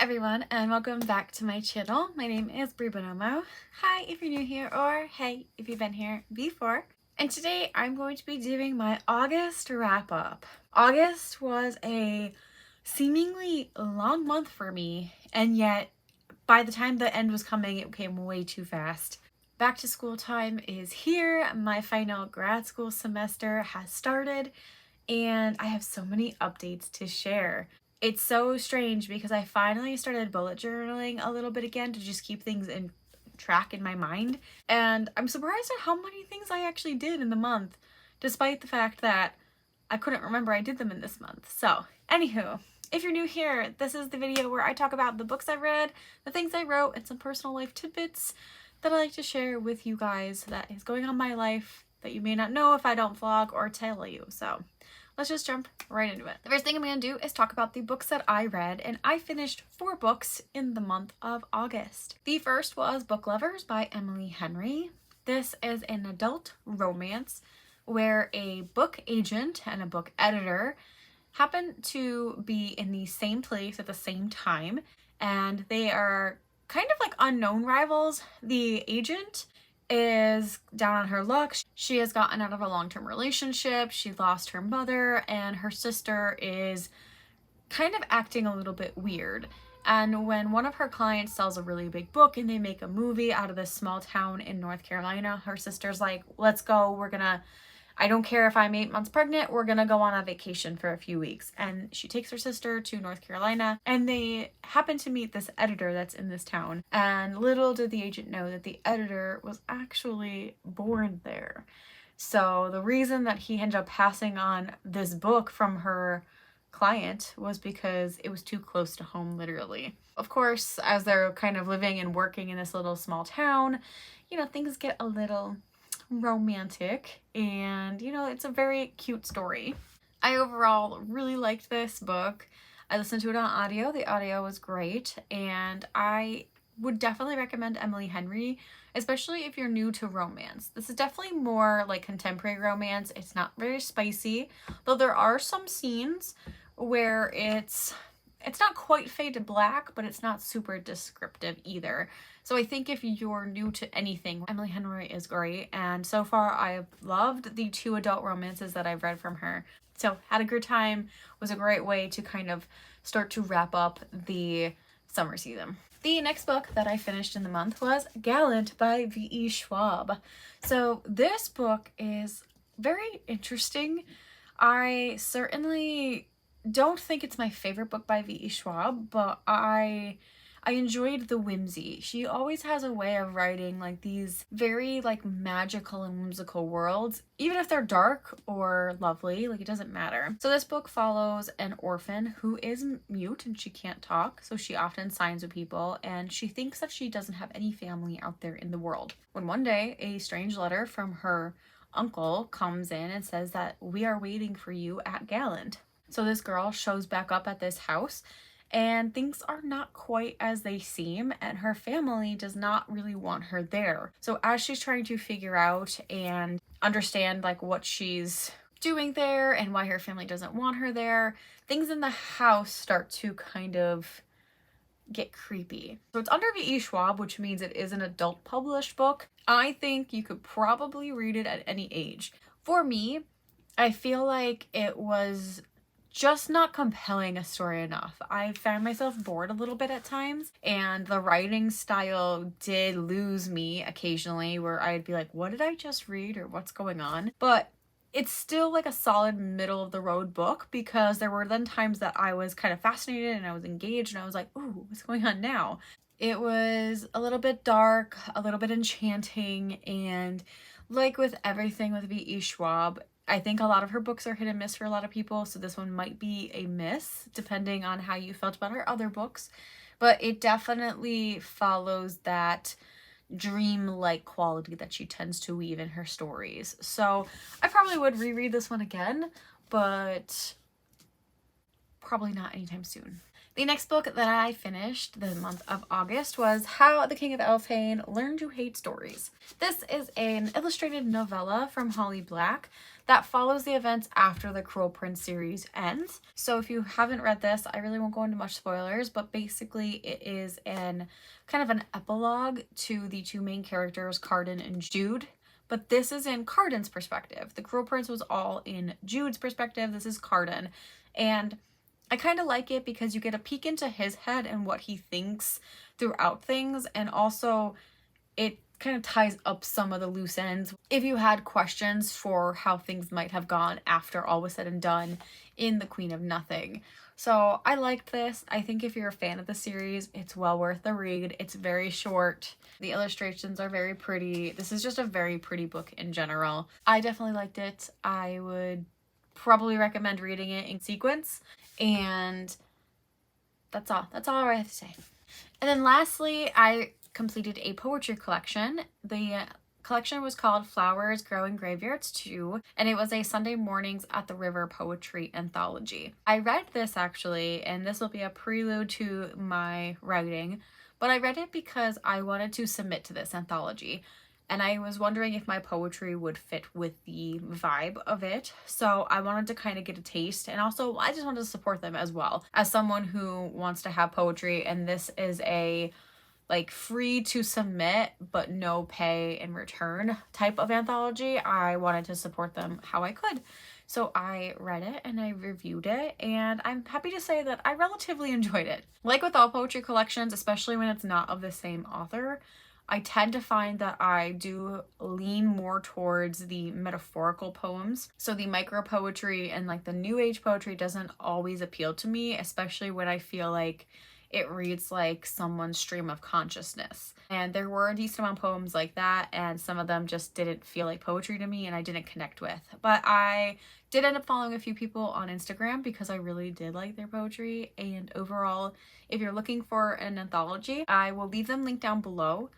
everyone, and welcome back to my channel. My name is Bree Buonomo. Hi if you're new here, or hey if you've been here before. And today I'm going to be doing my August wrap up. August was a seemingly long month for me, and yet by the time the end was coming, it came way too fast. Back to school time is here. My final grad school semester has started, and I have so many updates to share. It's so strange because I finally started bullet journaling a little bit again to just keep things in track in my mind. And I'm surprised at how many things I actually did in the month, despite the fact that I couldn't remember I did them in this month. So, anywho, if you're new here, this is the video where I talk about the books I read, the things I wrote, and some personal life tidbits that I like to share with you guys that is going on in my life that you may not know if I don't vlog or tell you. So, let's just jump right into it. The first thing I'm going to do is talk about the books that I read, and I finished 4 books in the month of August. The first was Book Lovers by Emily Henry. This is an adult romance where a book agent and a book editor happen to be in the same place at the same time, and they are kind of like unknown rivals. The agent is down on her luck. She has gotten out of a long-term relationship, she lost her mother, and her sister is kind of acting a little bit weird. And when one of her clients sells a really big book and they make a movie out of this small town in North Carolina, her sister's like, let's go, I don't care if I'm 8 months pregnant, we're gonna go on a vacation for a few weeks. And she takes her sister to North Carolina, and they happen to meet this editor that's in this town. And little did the agent know that the editor was actually born there. So the reason that he ended up passing on this book from her client was because it was too close to home, literally. Of course, as they're kind of living and working in this little small town, things get a little romantic, and it's a very cute story. I overall really liked this book. I listened to it on audio. The audio was great, and I would definitely recommend Emily Henry, especially if you're new to romance. This is definitely more like contemporary romance. It's not very spicy, though there are some scenes where it's not quite fade to black, but it's not super descriptive either. So I think if you're new to anything, Emily Henry is great. And so far I've loved the 2 adult romances that I've read from her. So had a good time, was a great way to kind of start to wrap up the summer season. The next book that I finished in the month was Gallant by V.E. Schwab. So this book is very interesting. I certainly don't think it's my favorite book by V.E. Schwab, but I enjoyed the whimsy. She always has a way of writing like these very magical and whimsical worlds, even if they're dark or lovely, it doesn't matter. So this book follows an orphan who is mute and she can't talk, so she often signs with people, and she thinks that she doesn't have any family out there in the world. When one day a strange letter from her uncle comes in and says that we are waiting for you at Gallant. So this girl shows back up at this house, and things are not quite as they seem, and her family does not really want her there. So as she's trying to figure out and understand what she's doing there and why her family doesn't want her there, things in the house start to kind of get creepy. So it's under V.E. Schwab, which means it is an adult published book. I think you could probably read it at any age. For me, I feel like it was just not compelling a story enough. I found myself bored a little bit at times, and the writing style did lose me occasionally, where I'd be like, what did I just read, or what's going on? But it's still a solid middle of the road book, because there were then times that I was kind of fascinated and I was engaged and I was like, ooh, what's going on now? It was a little bit dark, a little bit enchanting, and like with everything with V.E. Schwab, I think a lot of her books are hit and miss for a lot of people, so this one might be a miss, depending on how you felt about her other books. But it definitely follows that dream-like quality that she tends to weave in her stories. So I probably would reread this one again, but probably not anytime soon. The next book that I finished the month of August was How the King of Elfhane Learned to Hate Stories. This is an illustrated novella from Holly Black that follows the events after the Cruel Prince series ends. So if you haven't read this, I really won't go into much spoilers, but basically it is an kind of an epilogue to the two main characters, Cardan and Jude. But this is in Cardan's perspective. The Cruel Prince was all in Jude's perspective. This is Cardan. And I kind of like it because you get a peek into his head and what he thinks throughout things, and also it kind of ties up some of the loose ends if you had questions for how things might have gone after all was said and done in The Queen of Nothing. So I liked this. I think if you're a fan of the series, it's well worth the read. It's very short. The illustrations are very pretty. This is just a very pretty book in general. I definitely liked it. I would probably recommend reading it in sequence, and that's all I have to say. And then lastly, I completed a poetry collection. The collection was called Flowers Grow in Graveyards Too, and it was a Sunday mornings at the river poetry anthology. I read this actually, and this will be a prelude to my writing, but I read it because I wanted to submit to this anthology. And I was wondering if my poetry would fit with the vibe of it. So I wanted to kind of get a taste. And also I just wanted to support them as well. As someone who wants to have poetry, and this is a like free to submit but no pay in return type of anthology, I wanted to support them how I could. So I read it and I reviewed it, and I'm happy to say that I relatively enjoyed it. Like with all poetry collections, especially when it's not of the same author, I tend to find that I do lean more towards the metaphorical poems. So the micro poetry and like the new age poetry doesn't always appeal to me, especially when I feel like it reads like someone's stream of consciousness. And there were a decent amount of poems like that, and some of them just didn't feel like poetry to me and I didn't connect with. But I did end up following a few people on Instagram because I really did like their poetry. And overall, if you're looking for an anthology, I will leave them linked down below,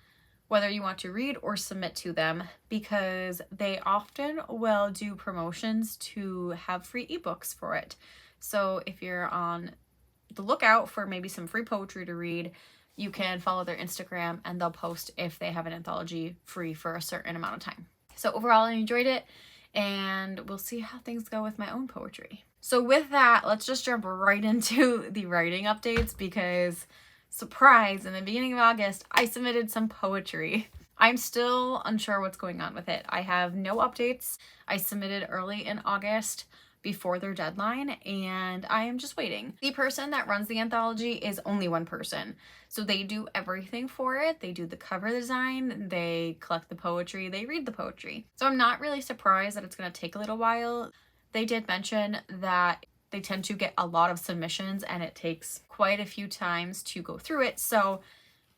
whether you want to read or submit to them, because they often will do promotions to have free ebooks for it. So if you're on the lookout for maybe some free poetry to read, you can follow their Instagram and they'll post if they have an anthology free for a certain amount of time. So overall, I enjoyed it, and we'll see how things go with my own poetry. So with that, let's just jump right into the writing updates, because surprise, in the beginning of August, I submitted some poetry. I'm still unsure what's going on with it. I have no updates. I submitted early in August before their deadline, and I am just waiting. The person that runs the anthology is only one person. So they do everything for it. They do the cover design, they collect the poetry, they read the poetry. So I'm not really surprised that it's going to take a little while. They did mention that they tend to get a lot of submissions and it takes quite a few times to go through it. So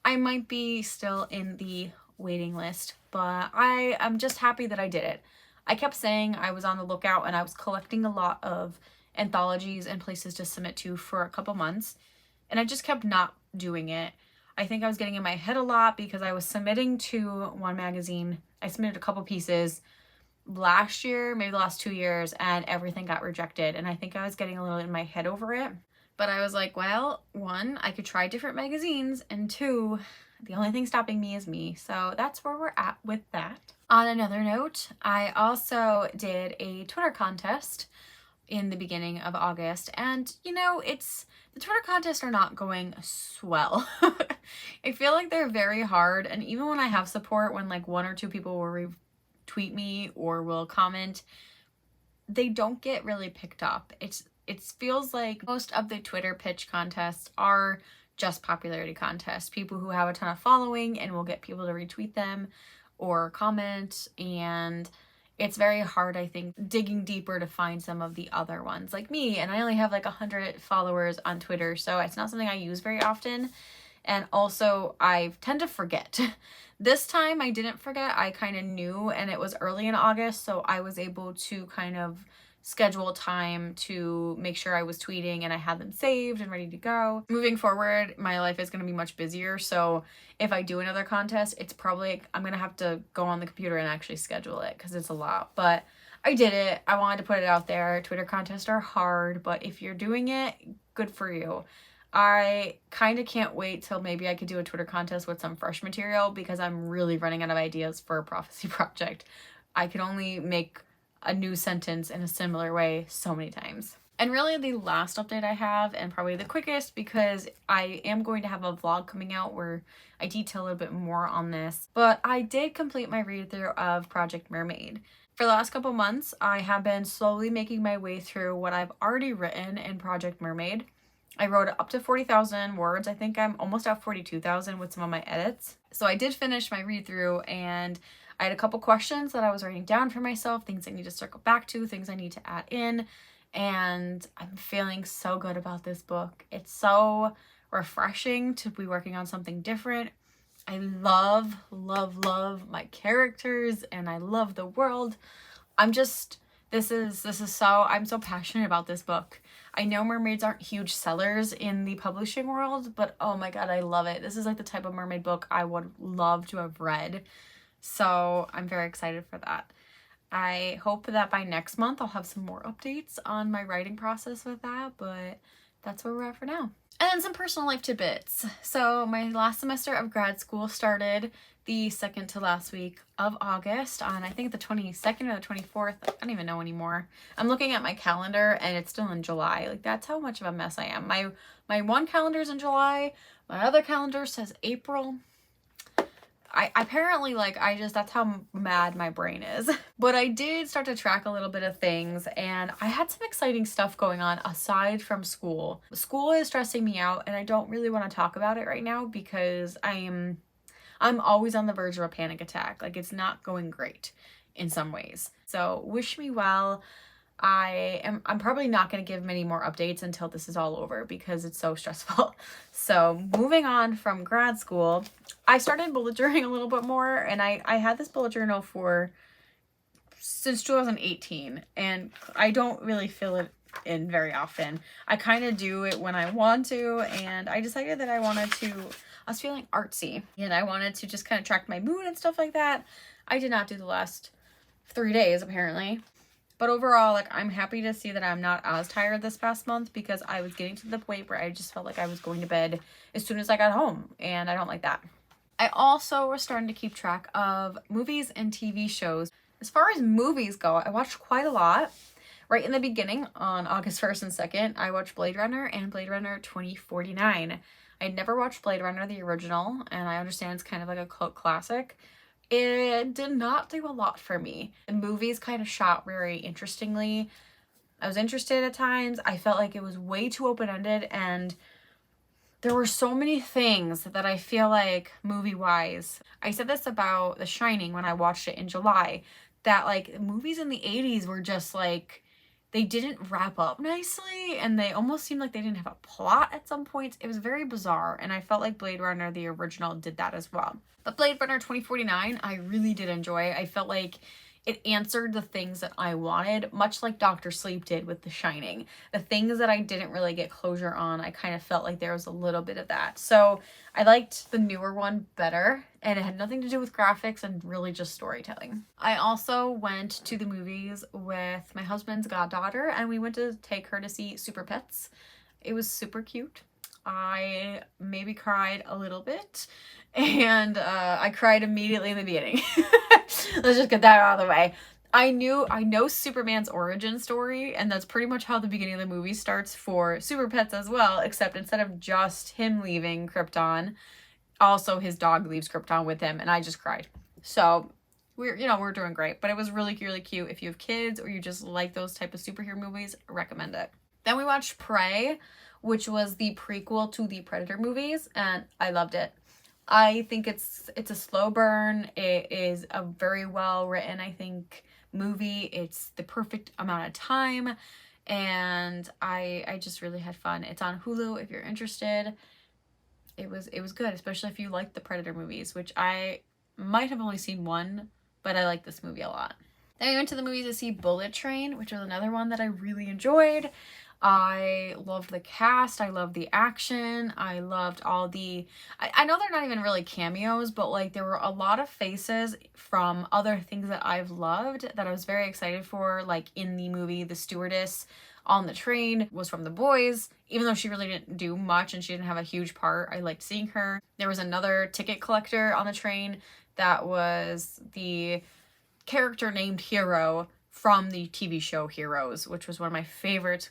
I might be still in the waiting list, but I am just happy that I did it. I kept saying I was on the lookout and I was collecting a lot of anthologies and places to submit to for a couple months, and I just kept not doing it. I think I was getting in my head a lot because I was submitting to one magazine. I submitted a couple pieces last year, maybe the last 2 years, and everything got rejected, and I think I was getting a little in my head over it. But I was like, well, one, I could try different magazines, and two, the only thing stopping me is me. So that's where we're at with that. On another note, I also did a Twitter contest in the beginning of August, and you know, the Twitter contests are not going swell. I feel like they're very hard, and even when I have support, when like one or two people will retweet me or will comment, they don't get really picked up. It feels like most of the Twitter pitch contests are just popularity contests. People who have a ton of following and will get people to retweet them or comment, and it's very hard, I think, digging deeper to find some of the other ones like me. And I only have like 100 followers on Twitter, so it's not something I use very often. And also I tend to forget. This time I didn't forget. I kind of knew, and it was early in August, so I was able to kind of schedule time to make sure I was tweeting and I had them saved and ready to go. Moving forward, my life is going to be much busier, so if I do another contest, it's probably, I'm going to have to go on the computer and actually schedule it because it's a lot. But I did it. I wanted to put it out there. Twitter contests are hard, but if you're doing it, good for you. I kind of can't wait till maybe I could do a Twitter contest with some fresh material because I'm really running out of ideas for a prophecy project. I can only make a new sentence in a similar way so many times. And really the last update I have, and probably the quickest because I am going to have a vlog coming out where I detail a little bit more on this, but I did complete my read through of Project Mermaid. For the last couple months, I have been slowly making my way through what I've already written in Project Mermaid. I wrote up to 40,000 words. I think I'm almost at 42,000 with some of my edits. So I did finish my read through, and I had a couple questions that I was writing down for myself, things I need to circle back to, things I need to add in, and I'm feeling so good about this book. It's so refreshing to be working on something different. I love, love, love my characters, and I love the world. I'm so passionate about this book. I know mermaids aren't huge sellers in the publishing world, but oh my god, I love it. This is like the type of mermaid book I would love to have read. So I'm very excited for that. I hope that by next month I'll have some more updates on my writing process with that, but that's where we're at for now. And then some personal life tidbits. So my last semester of grad school started the second to last week of August on, I think, the 22nd or the 24th. I don't even know anymore. I'm looking at my calendar and it's still in July. Like, that's how much of a mess I am. My one calendar's in July. My other calendar says April. I apparently, that's how mad my brain is. But I did start to track a little bit of things, and I had some exciting stuff going on aside from school. School is stressing me out, and I don't really want to talk about it right now because I'm always on the verge of a panic attack. Like, it's not going great in some ways. So wish me well. I'm probably not going to give many more updates until this is all over because it's so stressful. So moving on from grad school, I started bullet journaling a little bit more, and I had this bullet journal since 2018, and I don't really fill it in very often. I kind of do it when I want to, and I decided that I was feeling artsy, and I wanted to just kind of track my mood and stuff like that. I did not do the last 3 days, apparently. But overall, I'm happy to see that I'm not as tired this past month because I was getting to the point where I just felt like I was going to bed as soon as I got home, and I don't like that. I also was starting to keep track of movies and TV shows. As far as movies go, I watched quite a lot. Right in the beginning, on August 1st and 2nd, I watched Blade Runner and Blade Runner 2049. I'd never watched Blade Runner, the original, and I understand it's kind of like a cult classic. It did not do a lot for me. The movies kind of shot very interestingly. I was interested at times. I felt like it was way too open-ended, and there were so many things that I feel like movie-wise. I said this about The Shining when I watched it in July, that movies in the 80s were just they didn't wrap up nicely, and they almost seemed like they didn't have a plot at some points. It was very bizarre, and I felt like Blade Runner, the original, did that as well. But Blade Runner 2049, I really did enjoy. I felt like it answered the things that I wanted, much like Dr. Sleep did with The Shining. The things that I didn't really get closure on, I kind of felt like there was a little bit of that. So I liked the newer one better, and it had nothing to do with graphics and really just storytelling. I also went to the movies with my husband's goddaughter, and we went to take her to see Super Pets. It was super cute. I maybe cried a little bit, and I cried immediately in the beginning. Let's just get that out of the way. I know Superman's origin story, and that's pretty much how the beginning of the movie starts for Super Pets as well, except instead of just him leaving Krypton, also his dog leaves Krypton with him, and I just cried. So we're doing great, but it was really, really cute. If you have kids or you just like those type of superhero movies, recommend it. Then we watched Prey, which was the prequel to the Predator movies, and I loved it. I think it's a slow burn. It is a very well written, I think, movie. It's the perfect amount of time, and I just really had fun. It's on Hulu if you're interested. It was good, especially if you like the Predator movies, which I might have only seen one, but I like this movie a lot. Then we went to the movies to see Bullet Train, which was another one that I really enjoyed. I loved the cast. I loved the action. I loved all the... I know they're not even really cameos, but there were a lot of faces from other things that I've loved that I was very excited for, in the movie The Stewardess. on the train was from The Boys. Even though she really didn't do much and she didn't have a huge part, I liked seeing her. There was another ticket collector on the train that was the character named Hero from the TV show Heroes, which was one of my favorites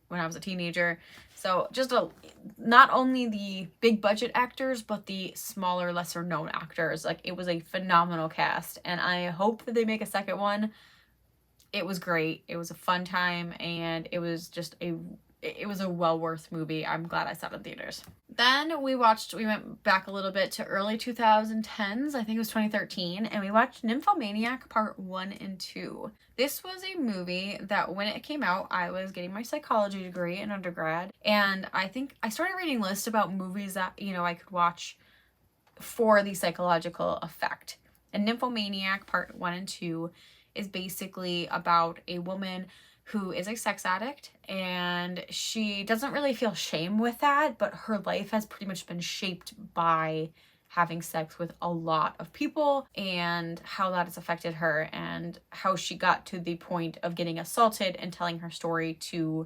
when I was a teenager. So just not only the big budget actors, but the smaller, lesser known actors. Like, it was a phenomenal cast, and I hope that they make a second one. It was great. It was a fun time, and it was a well worth movie. I'm glad I saw it in theaters. Then we went back a little bit to early 2010s. I think it was 2013. And we watched Nymphomaniac Part 1 and 2. This was a movie that when it came out, I was getting my psychology degree in undergrad. And I think I started reading lists about movies that, I could watch for the psychological effect. And Nymphomaniac Part 1 and 2 is basically about a woman who is a sex addict, and she doesn't really feel shame with that, but her life has pretty much been shaped by having sex with a lot of people and how that has affected her and how she got to the point of getting assaulted and telling her story to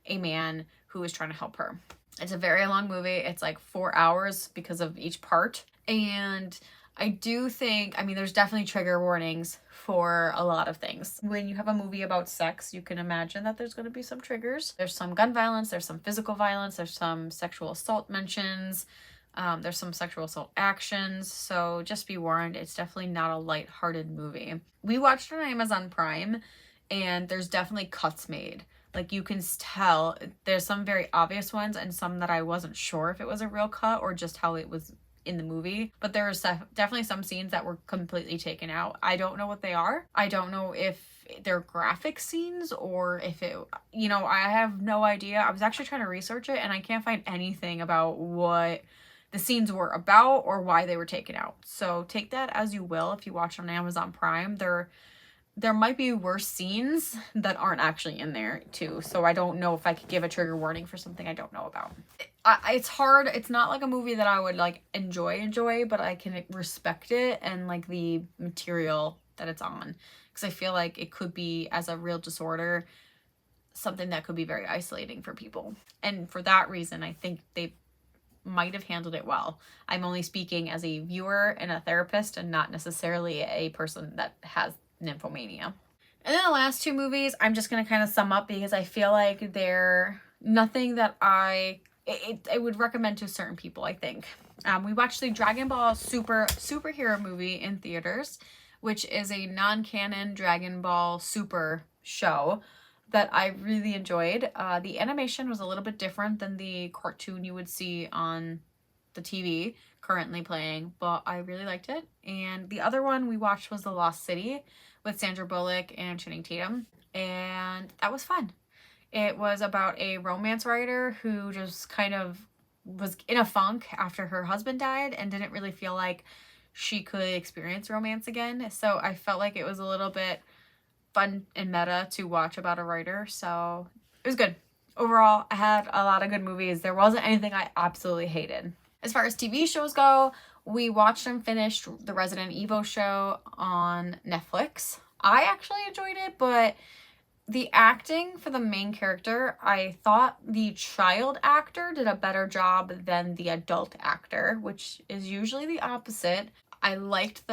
a man who was trying to help her. It's a very long movie. It's like 4 hours because of each part. And I do think, there's definitely trigger warnings for a lot of things. When you have a movie about sex, you can imagine that there's going to be some triggers. There's some gun violence, there's some physical violence, there's some sexual assault mentions, there's some sexual assault actions. So just be warned, it's definitely not a lighthearted movie. We watched it on Amazon Prime, and there's definitely cuts made. Like, you can tell there's some very obvious ones and some that I wasn't sure if it was a real cut or just how it was in the movie, but there was definitely some scenes that were completely taken out. I don't know what they are. I don't know if they're graphic scenes or if it, I have no idea. I was actually trying to research it and I can't find anything about what the scenes were about or why they were taken out. So take that as you will. If you watch on Amazon Prime, there might be worse scenes that aren't actually in there too. So I don't know if I could give a trigger warning for something I don't know about. It's hard. It's not like a movie that I would like enjoy, but I can respect it and like the material that it's on. Because I feel like it could be, as a real disorder, something that could be very isolating for people. And for that reason, I think they might have handled it well. I'm only speaking as a viewer and a therapist and not necessarily a person that has nymphomania. And then the last two movies, I'm just going to kind of sum up because I feel like they're nothing that I would recommend to certain people, I think. We watched the Dragon Ball superhero movie in theaters, which is a non-canon Dragon Ball Super show that I really enjoyed. The animation was a little bit different than the cartoon you would see on the TV currently playing, but I really liked it. And the other one we watched was The Lost City with Sandra Bullock and Channing Tatum, and that was fun. It was about a romance writer who just kind of was in a funk after her husband died and didn't really feel like she could experience romance again. So I felt like it was a little bit fun and meta to watch about a writer. So it was good. Overall, I had a lot of good movies. There wasn't anything I absolutely hated. As far as TV shows go, we watched and finished the Resident Evil show on Netflix. I actually enjoyed it, but the acting for the main character, I thought the child actor did a better job than the adult actor, which is usually the opposite. I liked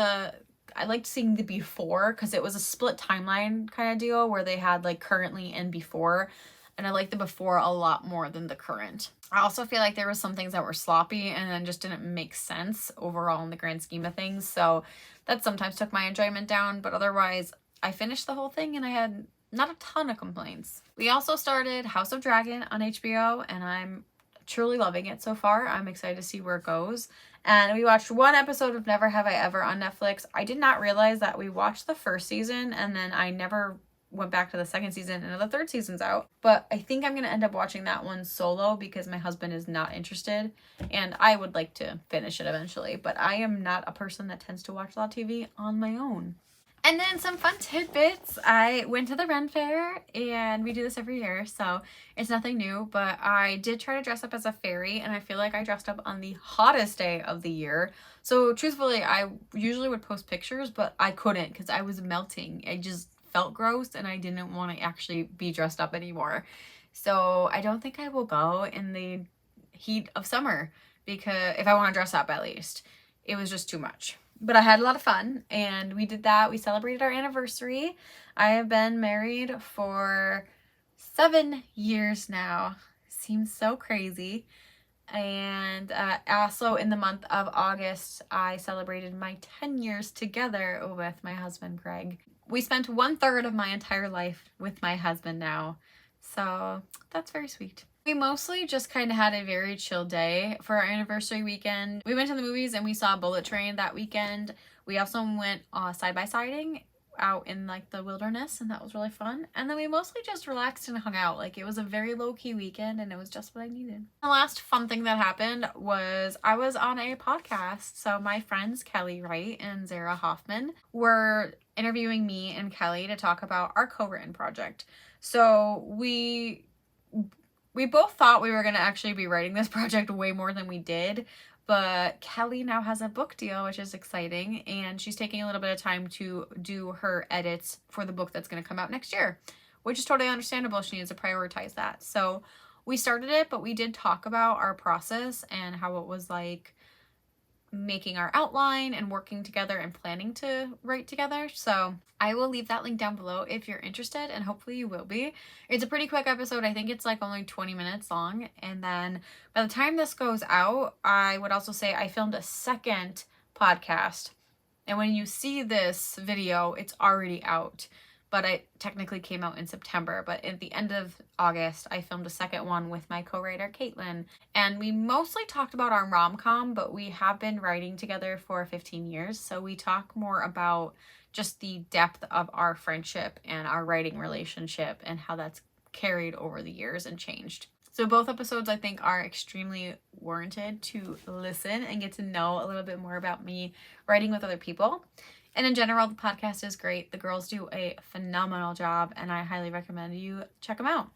seeing the before because it was a split timeline kind of deal where they had like currently and before, and I liked the before a lot more than the current. I also feel like there were some things that were sloppy and then just didn't make sense overall in the grand scheme of things, so that sometimes took my enjoyment down, but otherwise I finished the whole thing and I had not a ton of complaints. We also started House of Dragon on HBO, and I'm truly loving it so far. I'm excited to see where it goes. And we watched one episode of Never Have I Ever on Netflix. I did not realize that we watched the first season, and then I never went back to the second season, and the third season's out. But I think I'm going to end up watching that one solo because my husband is not interested, and I would like to finish it eventually. But I am not a person that tends to watch a lot of TV on my own. And then some fun tidbits. I went to the Ren Fair, and we do this every year, so it's nothing new, but I did try to dress up as a fairy, and I feel like I dressed up on the hottest day of the year. So truthfully, I usually would post pictures, but I couldn't because I was melting. I just felt gross, and I didn't want to actually be dressed up anymore. So I don't think I will go in the heat of summer, because if I want to dress up, at least. It was just too much. But I had a lot of fun, and we did that. We celebrated our anniversary. I have been married for 7 years now. Seems so crazy. And also in the month of August, I celebrated my 10 years together with my husband, Greg. We spent 1/3 of my entire life with my husband now. So that's very sweet. We mostly just kind of had a very chill day for our anniversary weekend. We went to the movies and we saw Bullet Train that weekend. We also went side-by-siding out in like the wilderness, and that was really fun. And then we mostly just relaxed and hung out. Like, it was a very low-key weekend, and it was just what I needed. The last fun thing that happened was I was on a podcast. So my friends Kelly Wright and Zara Hoffman were interviewing me and Kelly to talk about our co-written project. So we both thought we were going to actually be writing this project way more than we did, but Kelly now has a book deal, which is exciting, and she's taking a little bit of time to do her edits for the book that's going to come out next year, which is totally understandable. She needs to prioritize that. So we started it, but we did talk about our process and how it was like making our outline and working together and planning to write together. So I will leave that link down below if you're interested, and hopefully you will be. It's a pretty quick episode. I think it's like only 20 minutes long. And then by the time this goes out, I would also say I filmed a second podcast. And when you see this video, it's already out. But it technically came out in September. But at the end of August, I filmed a second one with my co-writer, Caitlin. And we mostly talked about our rom-com, but we have been writing together for 15 years. So we talk more about just the depth of our friendship and our writing relationship and how that's carried over the years and changed. So both episodes, I think, are extremely warranted to listen and get to know a little bit more about me writing with other people. And in general, the podcast is great. The girls do a phenomenal job, and I highly recommend you check them out.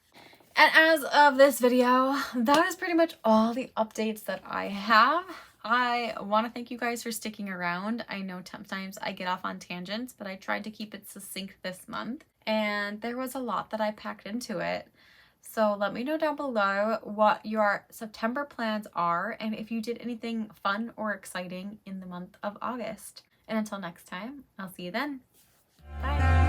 And as of this video, that is pretty much all the updates that I have. I want to thank you guys for sticking around. I know sometimes I get off on tangents, but I tried to keep it succinct this month. And there was a lot that I packed into it. So let me know down below what your September plans are, and if you did anything fun or exciting in the month of August. And until next time, I'll see you then. Bye.